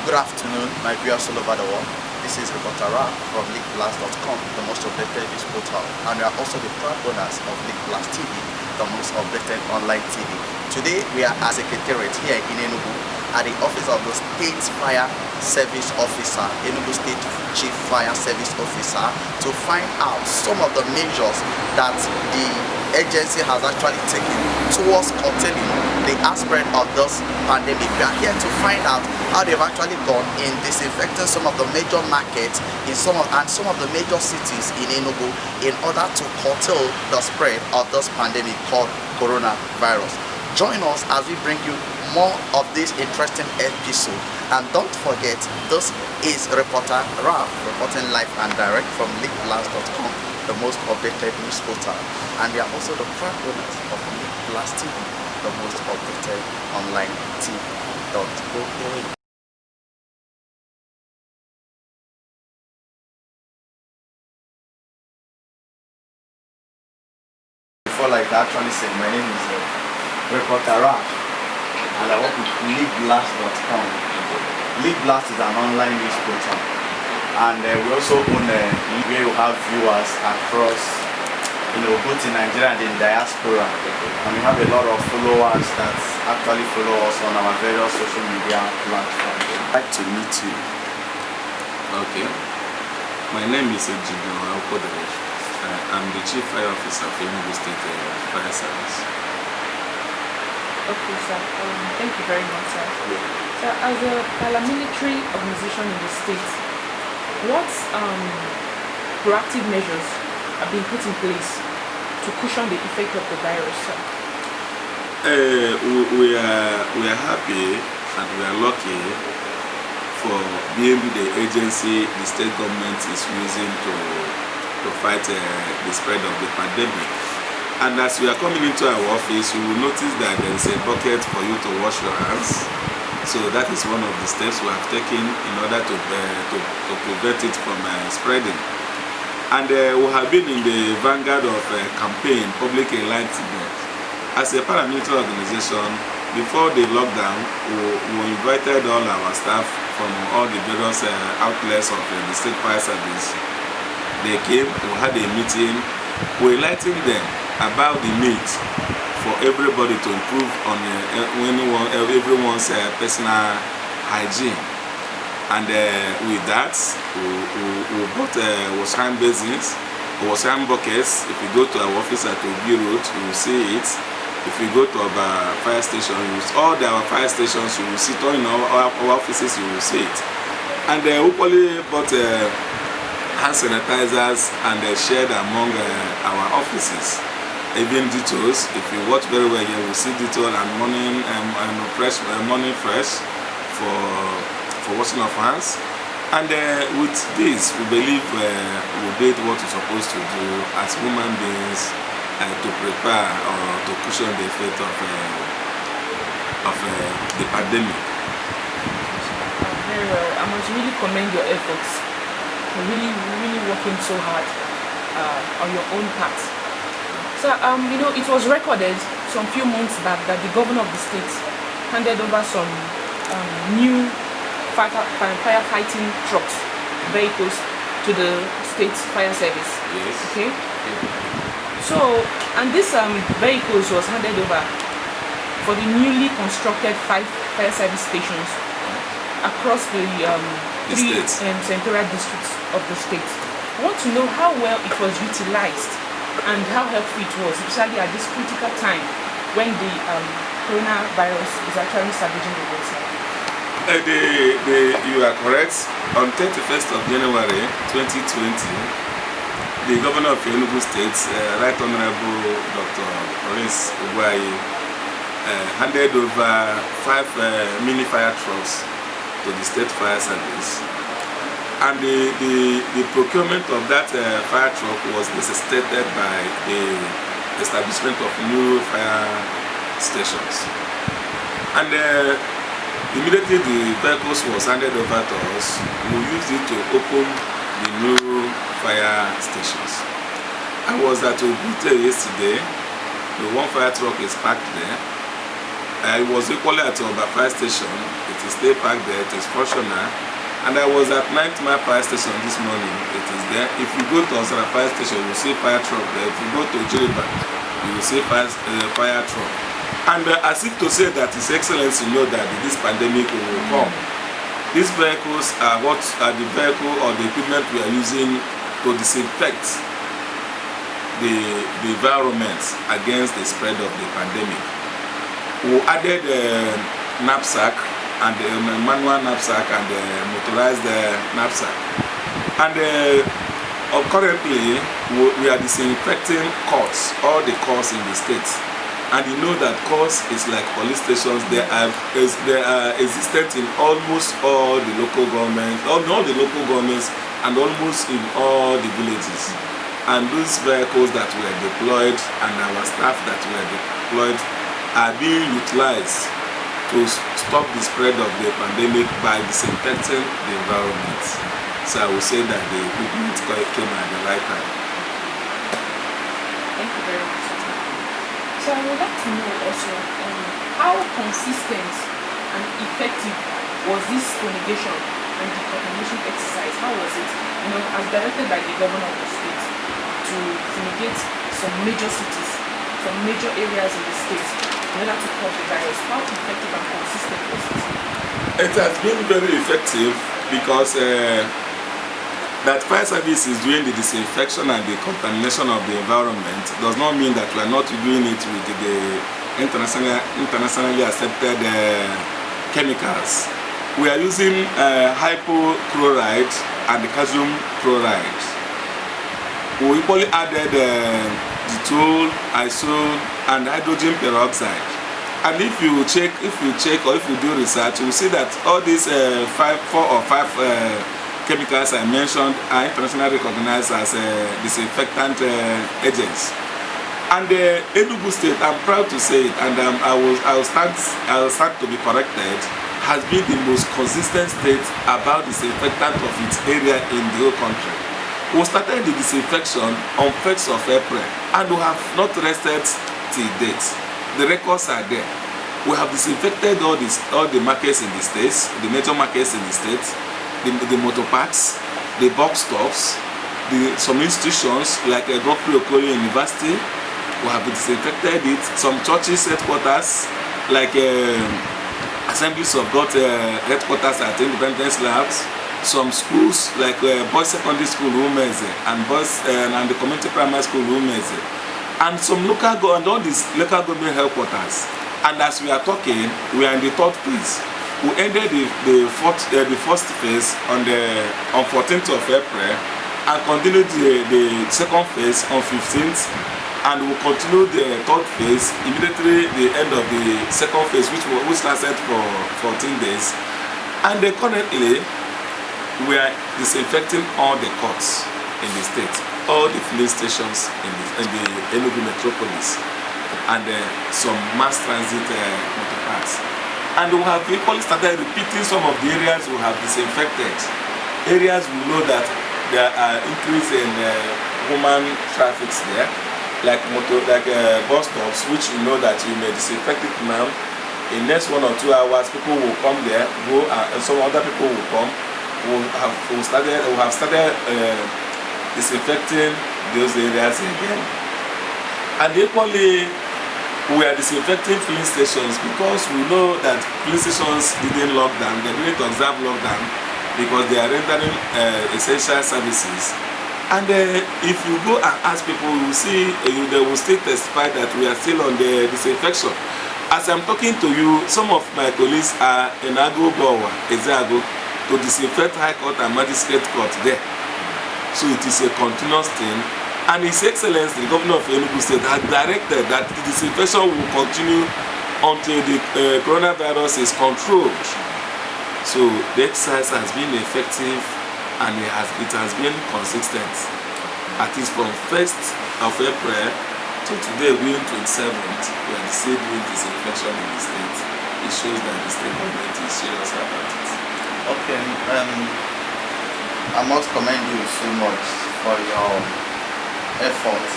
Good afternoon, my viewers all over the world. This is reporter Ra from leakblast.com, the most updated news portal, and we are also the proud owners of Leakblast TV, the most updated online TV. Today, we are at Secretariat here in Enugu at the office of the State Fire Service Officer, Enugu State Chief Fire Service Officer, to find out some of the measures that the agency has actually taken towards containing the spread of this pandemic. We are here to find out how they've actually gone in disinfecting some of the major markets in some of the major cities in Enugu in order to curtail the spread of this pandemic called coronavirus. Join us as we bring you more of this interesting episode, and don't forget, this is reporter Ralph reporting live and direct from leakblast.com, the most updated news portal, and we are also the proud owners of Leakblast TV, the most updated online TV. Don't go away. Before like I actually said, my name is reporter Ralph, and I work with leakblast.com. Leakblast is an online news portal, and we also own where you have viewers across, both in Nigeria and in diaspora, and we have a lot of followers that actually follow us on our various social media platforms. I'd like to meet you. Okay, my name is Engr. I'm the Chief Fire Officer of Enugu State Fire Service. Okay, sir. Thank you very much, sir. So, as a paramilitary organization in the state, what proactive measures are being put in place to cushion the effect of the virus, sir? We are happy and we are lucky for being the agency the state government is using to fight the spread of the pandemic. And as we are coming into our office, you will notice that there is a bucket for you to wash your hands. So that is one of the steps we have taken in order to prevent it from spreading. And we have been in the vanguard of a campaign, public enlightenment. As a paramilitary organization, before the lockdown, we invited all our staff from all the various outlets of the state fire service. They came, we had a meeting, we enlightened them about the need for everybody to improve on everyone's personal hygiene. And with that, we bought wash hand basins, wash hand buckets. If you go to our office at Okwudiri Road, you will see it. If you go to our fire station, all our fire stations, you will see it. All in our offices, you will see it. And we equally bought hand sanitizers and shared among our offices. Even details, if you watch very well, you will see detail and morning fresh for washing of hands. And with this, we believe we did what we're supposed to do as human beings to prepare or to cushion the effect of the pandemic. Very well. I must really commend your efforts. You're really working so hard on your own part. So, it was recorded some few months back that the governor of the state handed over some new firefighting trucks, vehicles to the state fire service. Yes. Okay. So, and this vehicles was handed over for the newly constructed 5 fire service stations across the 3 senatorial districts of the state. I want to know how well it was utilized and how helpful it was, especially at this critical time when the coronavirus is actually savaging the world. You are correct. On 31st of January 2020, the governor of Enugu State, Right Honorable Dr. Okwudiri handed over 5 mini fire trucks to the state fire service. And the procurement of that fire truck was necessitated by the establishment of new fire stations. And immediately the vehicles was handed over to us, we used it to open the new fire stations. I was at Okwudiri yesterday. The one fire truck is parked there. I was equally at our fire station. It is still parked there, it is functional. And I was at 9th Mile Fire Station this morning, it is there. If you go to Osara Fire Station, you will see fire truck there. If you go to Jiriba, you will see fire truck. And as if to say that His Excellency know that this pandemic will come. These vehicles are what are the vehicle or the equipment we are using to disinfect the environment against the spread of the pandemic. We added knapsack and the manual knapsack and the motorized knapsack. And currently we are disinfecting courts, all the courts in the states. And you know that courts is like police stations. They are existent in almost all the local governments, all the local governments, and almost in all the villages. And those vehicles that were deployed and our staff that were deployed are being utilized to stop the spread of the pandemic by disinfecting the environment. So I would say that the equipment came at the right time. Thank you very much. So I would like to know also how consistent and effective was this fumigation and decontamination exercise? How was it? You know, as directed by the governor of the state to fumigate some major cities, some major areas in the state in order to curb the virus. How effective and consistent was it? It has been very effective because that fire service is doing the disinfection and the contamination of the environment does not mean that we are not doing it with the internationally accepted chemicals. We are using hypochlorite and calcium chloride. We equally added Ditol, isol, and hydrogen peroxide. And if you check or if you do research, you will see that all these 4 or 5 chemicals I mentioned are internationally recognized as disinfectant agents. And Enugu State, I'm proud to say it, and I will start to be corrected, has been the most consistent state about disinfectant of its area in the whole country. We started the disinfection on 1st of April, and we have not rested till date. The records are there. We have disinfected all the markets in the states, the major markets in the states, the motor parks, the box stops, some institutions like Godfrey Okoye University. We have disinfected it. Some churches headquarters like Assemblies of God headquarters at Independence Labs. Some schools like Boys Secondary School Umeze and Boys and the Community Primary School Umeze, and some local and all these local government headquarters. And as we are talking, we are in the 3rd phase. We ended the first phase on 14th of April and continued the 2nd phase on 15th, and we'll continue the 3rd phase immediately the end of the 2nd phase, which lasted for 14 days. And currently we are disinfecting all the courts in the state, all the filling stations in the Enugu metropolis, and some mass transit motor parks. And we have equally started repeating some of the areas we have disinfected. Areas we know that there are increase in human traffics there, like bus stops, which you know that you may disinfect it now. In next 1 or 2 hours, people will come there, and some other people will come. We have started disinfecting those areas again. And equally, we are disinfecting filling stations because we know that filling stations didn't lock down. They didn't observe lockdown because they are rendering essential services. And if you go and ask people, you will see they will still testify that we are still on the disinfection. As I'm talking to you, some of my colleagues are in Agogowa, Ezeago, to disinfect High Court and Magistrate Court there. So it is a continuous thing. And His Excellency, the Governor of Enugu State, has directed that the disinfection will continue until the coronavirus is controlled. So the exercise has been effective and it has been consistent. At least from 1st of April to today, being 27th, we are still doing disinfection in the state. It shows that the state government is serious about it. Okay, I must commend you so much for your efforts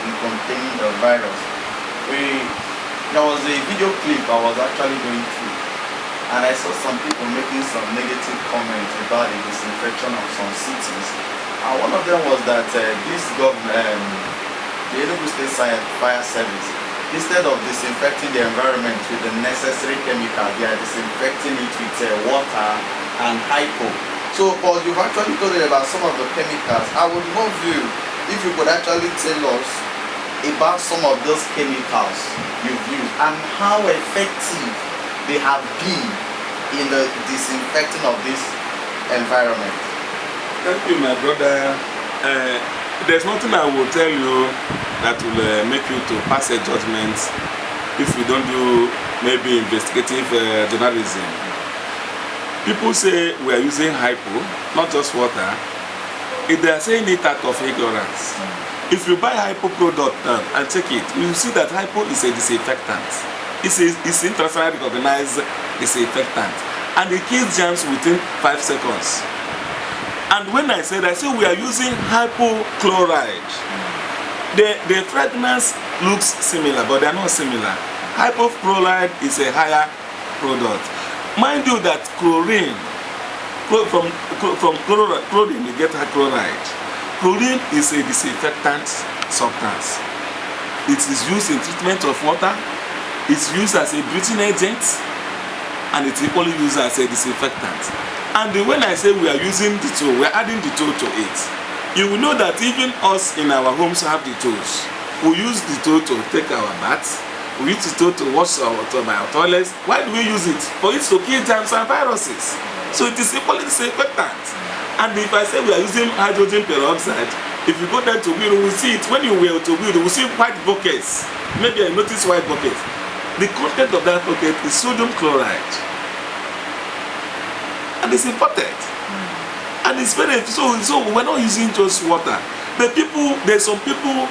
in containing the virus. There was a video clip I was actually going through and I saw some people making some negative comments about the disinfection of some cities. And one of them was that this government, the Enugu State Fire Service, instead of disinfecting the environment with the necessary chemical, they are disinfecting it with water and hypo. So, Paul, you've actually told me about some of the chemicals. I would love you if you could actually tell us about some of those chemicals you've used and how effective they have been in the disinfecting of this environment. Thank you, my brother. There's nothing I will tell you that will make you to pass a judgment if you don't do maybe investigative journalism. People say we are using hypo, not just water. If they are saying it out of ignorance. If you buy hypo product and check it, you see that hypo is a disinfectant. It's internationally recognized disinfectant, and it kills germs within 5 seconds. And when I say we are using hypochlorite. The fragrance looks similar, but they are not similar. Hypochlorite is a higher product. Mind you that chlorine, from chlorine you get chloride. Chlorine is a disinfectant substance. It is used in treatment of water. It's used as a bleaching agent, and it's equally used as a disinfectant. And when I say we are using Dettol, we are adding Dettol to it. You will know that even us in our homes have Dettols. We use Dettol to take our baths. We use Dettol to wash our toilets. Why do we use it? For it to kill germs and viruses. So it is equally disinfectant. And if I say we are using hydrogen peroxide, if you go there to Wheel, we will see it. When you were to Wheel, you will see white buckets. Maybe I notice white buckets. The content of that bucket is sodium chloride. And it's imported. And it's very, so we're not using just water. There's some people,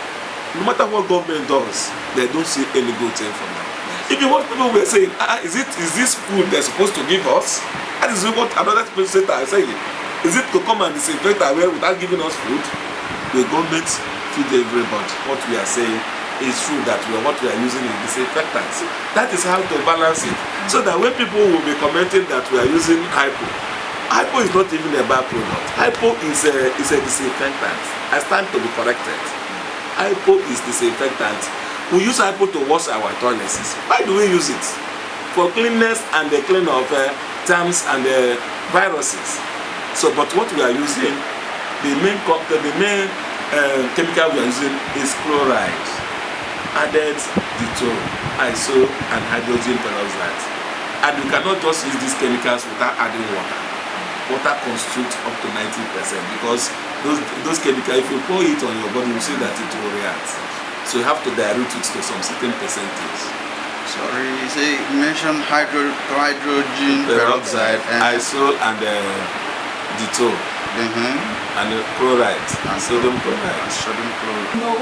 no matter what government does, they don't see any good thing from that. If you want, people were saying, is this food they're supposed to give us? That is what another person are saying. Is it to come and disinfect our well without giving us food? The government feed everybody. What we are saying is true, that what we are using is disinfectants. That is how to balance it. So that when people will be commenting that we are using hypo is not even a bad product. Hypo is a disinfectant. I stand to be corrected. Hypo is disinfectant. We use hypo to wash our toilets. Why do we use it? For cleanness and the cleaning of germs and viruses. So, but what we are using, the main chemical we are using is chloride, added Dettol, iso, and hydrogen peroxide. And you cannot just use these chemicals without adding water. Water constitutes up to 90% because those chemicals, if you pour it on your body, you see that it will react. So you have to dilute it to some certain percentage. Sorry, you mentioned hydrogen peroxide, iso, and Dettol, and chloride, and sodium chloride. No,